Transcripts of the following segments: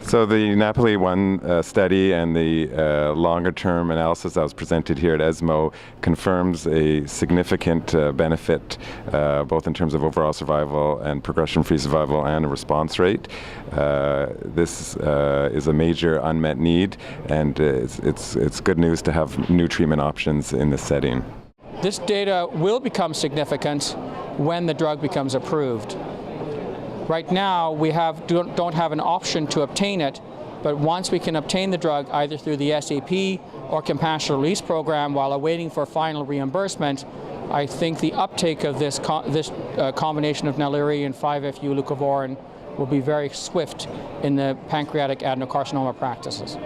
So the NAPOLI-1 study and the longer-term analysis that was presented here at ESMO confirms a significant benefit both in terms of overall survival and progression-free survival and a response rate. This is a major unmet need, and it's good news to have new treatment options in this setting. This data will become significant when the drug becomes approved. Right now, we don't have an option to obtain it, but once we can obtain the drug either through the SAP or compassionate release program while awaiting for final reimbursement, I think the uptake of this combination of Naliri and 5-FU leucovorin will be very swift in the pancreatic adenocarcinoma practices.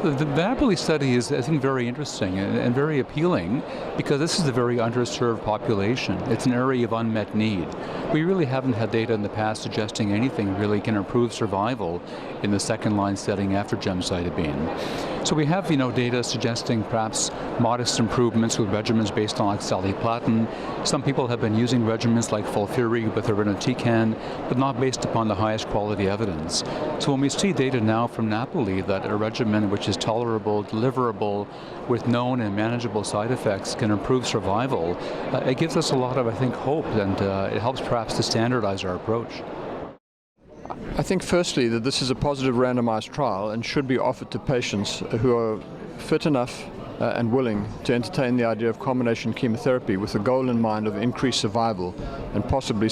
The NAPOLI study is, I think, very interesting and very appealing because this is a very underserved population. It's an area of unmet need. We really haven't had data in the past suggesting anything really can improve survival in the second-line setting after gemcitabine. So we have, data suggesting perhaps modest improvements with regimens based on oxaliplatin. Some people have been using regimens like FOLFIRI with irinotecan, but not based upon the highest quality evidence. So when we see data now from NAPOLI that a regimen which is tolerable, deliverable, with known and manageable side effects can improve survival, it gives us a lot of, I think, hope, and it helps perhaps to standardize our approach. I think firstly that this is a positive randomized trial and should be offered to patients who are fit enough and willing to entertain the idea of combination chemotherapy with the goal in mind of increased survival and possibly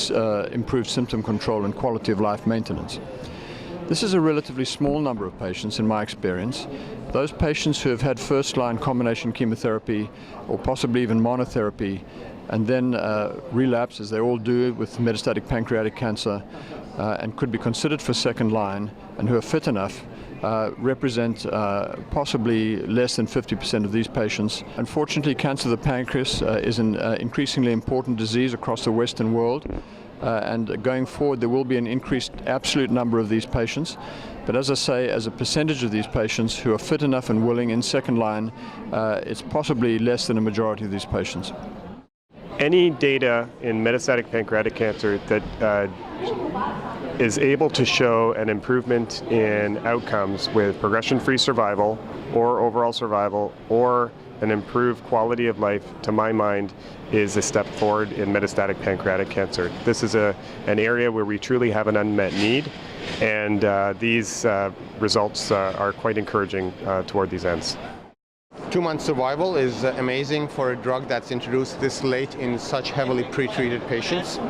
improved symptom control and quality of life maintenance. This is a relatively small number of patients in my experience. Those patients who have had first-line combination chemotherapy or possibly even monotherapy and then relapse, as they all do with metastatic pancreatic cancer, and could be considered for second line and who are fit enough represent possibly less than 50% of these patients. Unfortunately, cancer of the pancreas is an increasingly important disease across the Western world. And going forward, there will be an increased absolute number of these patients. But as I say, as a percentage of these patients who are fit enough and willing in second line, it's possibly less than a majority of these patients. Any data in metastatic pancreatic cancer that is able to show an improvement in outcomes with progression-free survival or overall survival or an improved quality of life, to my mind, is a step forward in metastatic pancreatic cancer. This is an area where we truly have an unmet need, and these results are quite encouraging toward these ends. 2-month survival is amazing for a drug that's introduced this late in such heavily pretreated patients.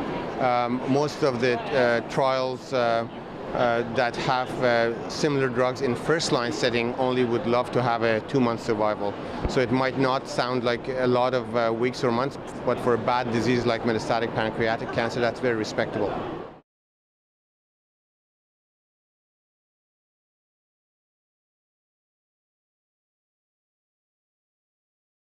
Most of the trials that have similar drugs in first-line setting only would love to have a 2-month survival. So it might not sound like a lot of weeks or months, but for a bad disease like metastatic pancreatic cancer, that's very respectable.